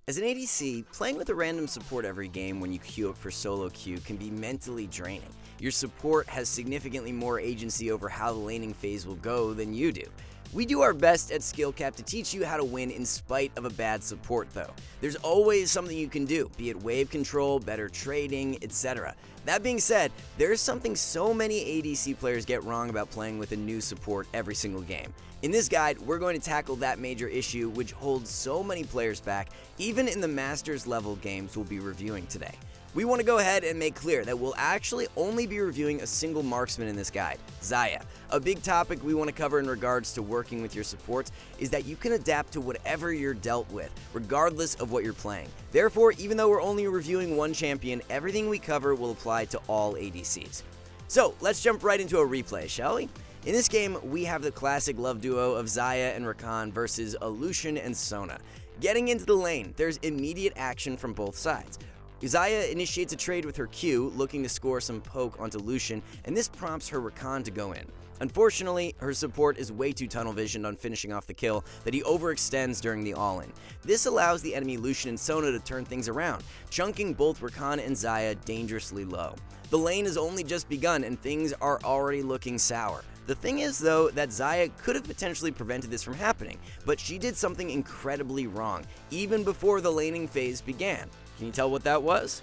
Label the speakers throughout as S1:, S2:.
S1: As an ADC, playing with a random support every game when you queue up for solo queue can be mentally draining. Your support has significantly more agency over how the laning phase will go than you do. We do our best at Skill Cap to teach you how to win in spite of a bad support though. There's always something you can do, be it wave control, better trading, etc. That being said, there's something so many ADC players get wrong about playing with a new support every single game. In this guide, we're going to tackle that major issue which holds so many players back, even in the Masters level games we'll be reviewing today. We want to go ahead and make clear that we'll actually only be reviewing a single marksman in this guide, Xayah. A big topic we want to cover in regards to working with your supports is that you can adapt to whatever you're dealt with, regardless of what you're playing. Therefore, even though we're only reviewing one champion, everything we cover will apply to all ADCs. So, let's jump right into a replay, shall we? In this game, we have the classic love duo of Xayah and Rakan versus Lucian and Sona. Getting into the lane, there's immediate action from both sides. Xayah initiates a trade with her Q, looking to score some poke onto Lucian, and this prompts her Rakan to go in. Unfortunately, her support is way too tunnel visioned on finishing off the kill that he overextends during the all-in. This allows the enemy Lucian and Sona to turn things around, chunking both Rakan and Xayah dangerously low. The lane has only just begun and things are already looking sour. The thing is though that Xayah could have potentially prevented this from happening, but she did something incredibly wrong, even before the laning phase began. Can you tell what that was?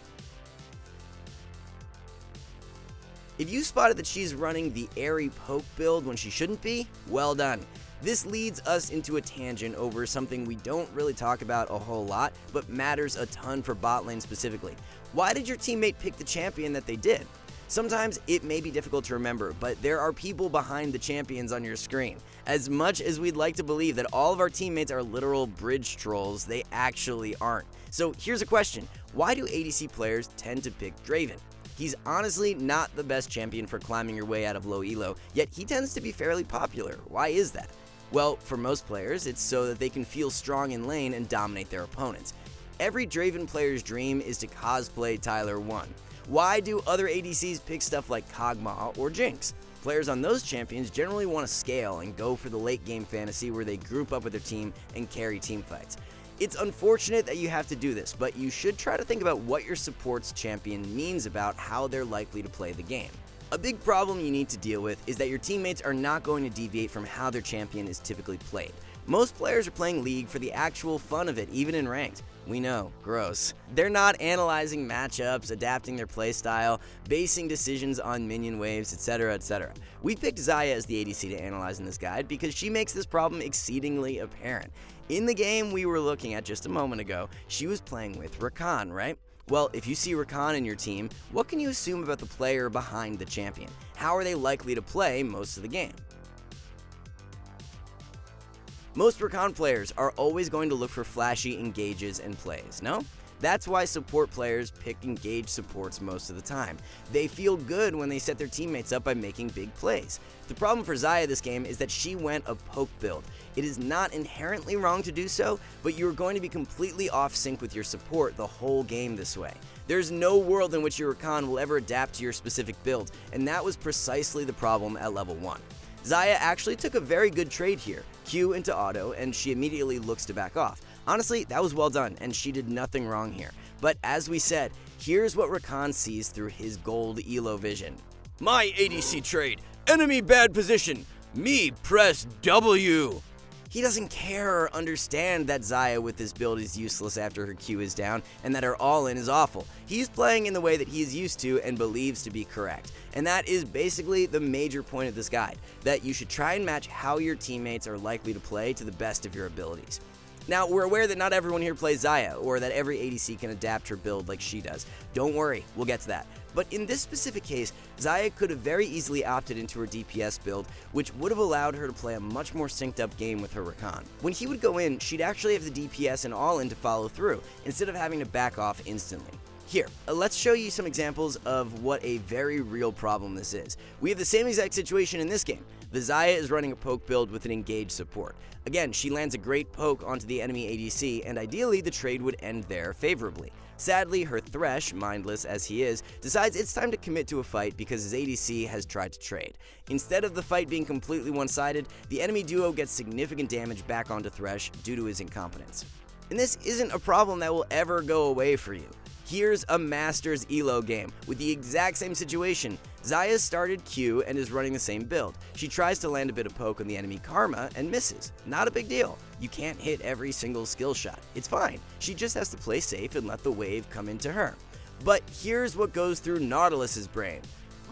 S1: If you spotted that she's running the airy poke build when she shouldn't be, well done. This leads us into a tangent over something we don't really talk about a whole lot, but matters a ton for bot lane specifically. Why did your teammate pick the champion that they did? Sometimes it may be difficult to remember, but there are people behind the champions on your screen. As much as we'd like to believe that all of our teammates are literal bridge trolls, they actually aren't. So here's a question: why do ADC players tend to pick Draven? He's honestly not the best champion for climbing your way out of low elo, yet he tends to be fairly popular. Why is that? Well, for most players, it's so that they can feel strong in lane and dominate their opponents. Every Draven player's dream is to cosplay Tyler 1. Why do other ADCs pick stuff like Kog'Maw or Jinx? Players on those champions generally want to scale and go for the late game fantasy where they group up with their team and carry team fights. It's unfortunate that you have to do this, but you should try to think about what your support's champion means about how they're likely to play the game. A big problem you need to deal with is that your teammates are not going to deviate from how their champion is typically played. Most players are playing League for the actual fun of it, even in ranked. We know, gross. They're not analyzing matchups, adapting their playstyle, basing decisions on minion waves, etc, etc. We picked Xayah as the ADC to analyze in this guide because she makes this problem exceedingly apparent. In the game we were looking at just a moment ago, she was playing with Rakan, right? Well, if you see Rakan in your team, what can you assume about the player behind the champion? How are they likely to play most of the game? Most Rakan players are always going to look for flashy engages and plays, no? That's why support players pick engaged supports most of the time. They feel good when they set their teammates up by making big plays. The problem for Xayah this game is that she went a poke build. It is not inherently wrong to do so, but you're going to be completely off sync with your support the whole game this way. There's no world in which your Rakan will ever adapt to your specific build, and that was precisely the problem at level 1. Xayah actually took a very good trade here, Q into auto, and she immediately looks to back off. Honestly, that was well done, and she did nothing wrong here. But as we said, here's what Rakan sees through his gold elo vision. My ADC trade, enemy bad position, me press W. He doesn't care or understand that Xayah with this build is useless after her Q is down and that her all-in is awful. He's playing in the way that he is used to and believes to be correct. And that is basically the major point of this guide, that you should try and match how your teammates are likely to play to the best of your abilities. Now, we're aware that not everyone here plays Xayah, or that every ADC can adapt her build like she does. Don't worry, we'll get to that. But in this specific case, Xayah could have very easily opted into her DPS build, which would have allowed her to play a much more synced up game with her Rakan. When he would go in, she'd actually have the DPS and all-in to follow through, instead of having to back off instantly. Here, let's show you some examples of what a very real problem this is. We have the same exact situation in this game. The Xayah is running a poke build with an engaged support. Again, she lands a great poke onto the enemy ADC, and ideally the trade would end there favorably. Sadly, her Thresh, mindless as he is, decides it's time to commit to a fight because his ADC has tried to trade. Instead of the fight being completely one-sided, the enemy duo gets significant damage back onto Thresh due to his incompetence. and this isn't a problem that will ever go away for you. Here's a Masters Elo game with the exact same situation. Xayah started Q and is running the same build. She tries to land a bit of poke on the enemy Karma and misses. Not a big deal. You can't hit every single skill shot. It's fine. She just has to play safe and let the wave come into her. But here's what goes through Nautilus's brain.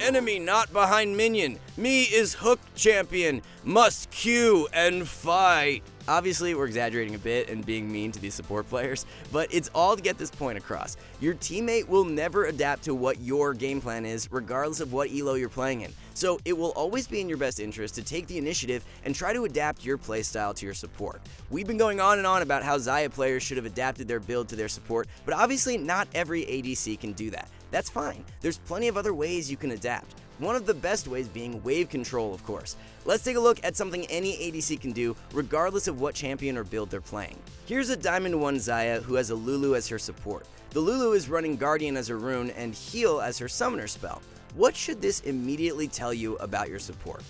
S1: Enemy not behind minion. Me is hooked champion. Must Q and fight. Obviously, we're exaggerating a bit and being mean to these support players, but it's all to get this point across. Your teammate will never adapt to what your game plan is, regardless of what elo you're playing in. So it will always be in your best interest to take the initiative and try to adapt your playstyle to your support. We've been going on and on about how Xayah players should have adapted their build to their support, but obviously not every ADC can do that. That's fine. There's plenty of other ways you can adapt. One of the best ways being wave control, of course. Let's take a look at something any ADC can do, regardless of what champion or build they're playing. Here's a Diamond 1 Xayah who has a Lulu as her support. The Lulu is running Guardian as her rune and Heal as her summoner spell. What should this immediately tell you about your support?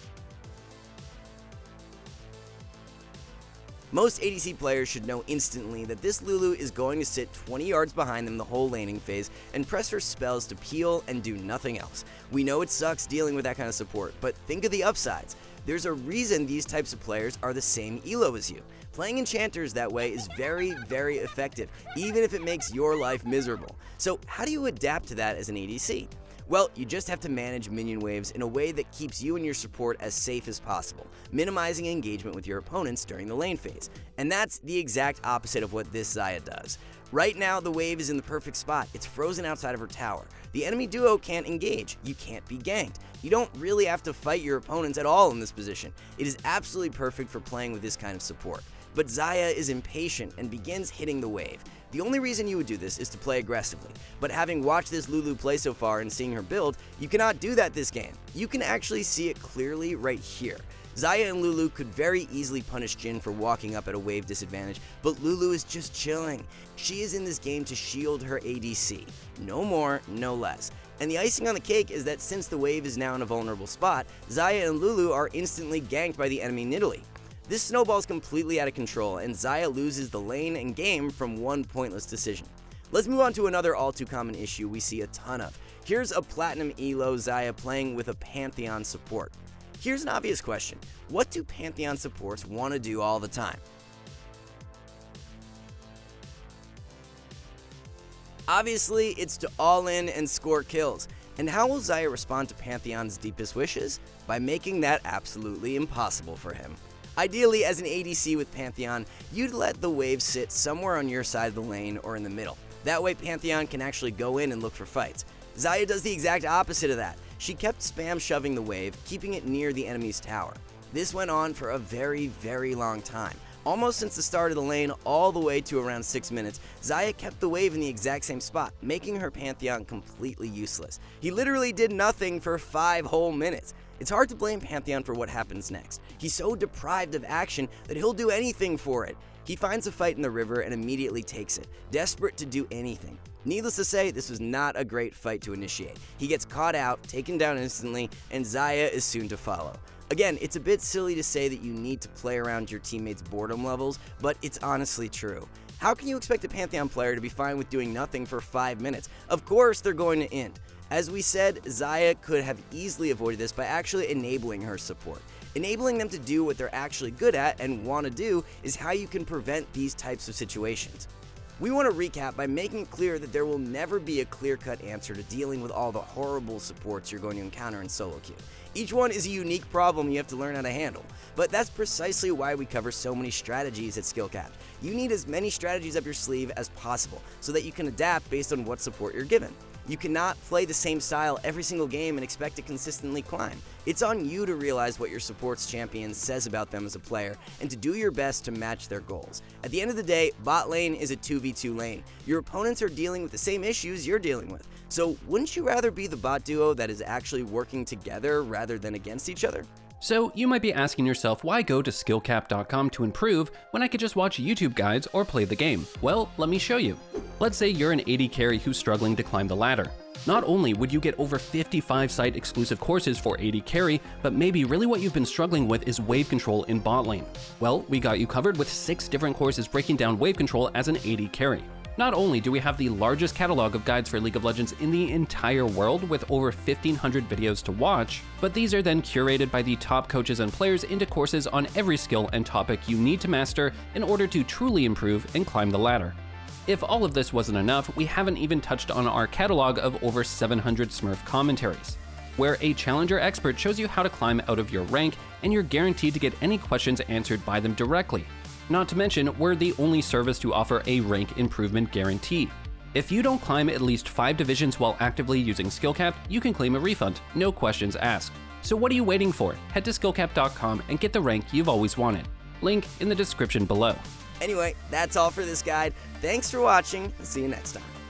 S1: Most ADC players should know instantly that this Lulu is going to sit 20 yards behind them the whole laning phase and press her spells to peel and do nothing else. We know it sucks dealing with that kind of support, but think of the upsides. There's a reason these types of players are the same elo as you. Playing enchanters that way is very, very effective, even if it makes your life miserable. So how do you adapt to that as an ADC? Well, you just have to manage minion waves in a way that keeps you and your support as safe as possible, minimizing engagement with your opponents during the lane phase. And that's the exact opposite of what this Xayah does. Right now, the wave is in the perfect spot. It's frozen outside of her tower. The enemy duo can't engage. You can't be ganked. You don't really have to fight your opponents at all in this position. It is absolutely perfect for playing with this kind of support. But Xayah is impatient and begins hitting the wave. The only reason you would do this is to play aggressively, but having watched this Lulu play so far and seeing her build, you cannot do that this game. You can actually see it clearly right here. Xayah and Lulu could very easily punish Jhin for walking up at a wave disadvantage, but Lulu is just chilling. She is in this game to shield her ADC. No more, no less. And the icing on the cake is that since the wave is now in a vulnerable spot, Xayah and Lulu are instantly ganked by the enemy Nidalee. This snowballs completely out of control, and Xayah loses the lane and game from one pointless decision. Let's move on to another all-too-common issue we see a ton of. Here's a Platinum Elo Xayah playing with a Pantheon support. Here's an obvious question. What do Pantheon supports want to do all the time? Obviously, it's to all in and score kills. And how will Xayah respond to Pantheon's deepest wishes? By making that absolutely impossible for him. Ideally, as an ADC with Pantheon, you'd let the wave sit somewhere on your side of the lane or in the middle. That way Pantheon can actually go in and look for fights. Xayah does the exact opposite of that. She kept spam shoving the wave, keeping it near the enemy's tower. This went on for a very, very long time. Almost since the start of the lane all the way to around 6 minutes, Xayah kept the wave in the exact same spot, making her Pantheon completely useless. He literally did nothing for 5 whole minutes. It's hard to blame Pantheon for what happens next. He's so deprived of action that he'll do anything for it. He finds a fight in the river and immediately takes it, desperate to do anything. Needless to say, this was not a great fight to initiate. He gets caught out, taken down instantly, and Xayah is soon to follow. Again, it's a bit silly to say that you need to play around your teammates' boredom levels, but it's honestly true. How can you expect a Pantheon player to be fine with doing nothing for 5 minutes? Of course they're going to end. As we said, Xayah could have easily avoided this by actually enabling her support. Enabling them to do what they're actually good at and want to do is how you can prevent these types of situations. We want to recap by making it clear that there will never be a clear-cut answer to dealing with all the horrible supports you're going to encounter in solo queue. Each one is a unique problem you have to learn how to handle, but that's precisely why we cover so many strategies at SkillCapped. You need as many strategies up your sleeve as possible so that you can adapt based on what support you're given. You cannot play the same style every single game and expect to consistently climb. It's on you to realize what your support's champion says about them as a player and to do your best to match their goals. At the end of the day, bot lane is a 2v2 lane. Your opponents are dealing with the same issues you're dealing with. So wouldn't you rather be the bot duo that is actually working together rather than against each other?
S2: So you might be asking yourself, why go to skillcapped.com to improve when I could just watch YouTube guides or play the game? Well, let me show you. Let's say you're an AD carry who's struggling to climb the ladder. Not only would you get over 55 site exclusive courses for AD carry, but maybe really what you've been struggling with is wave control in bot lane. Well, we got you covered with 6 different courses breaking down wave control as an AD carry. Not only do we have the largest catalog of guides for League of Legends in the entire world with over 1,500 videos to watch, but these are then curated by the top coaches and players into courses on every skill and topic you need to master in order to truly improve and climb the ladder. If all of this wasn't enough, we haven't even touched on our catalog of over 700 Smurf commentaries, where a challenger expert shows you how to climb out of your rank and you're guaranteed to get any questions answered by them directly. Not to mention, we're the only service to offer a rank improvement guarantee. If you don't climb at least 5 divisions while actively using SkillCap, you can claim a refund, no questions asked. So what are you waiting for? Head to skillcap.com and get the rank you've always wanted. Link in the description below.
S1: Anyway, that's all for this guide. Thanks for watching, and see you next time.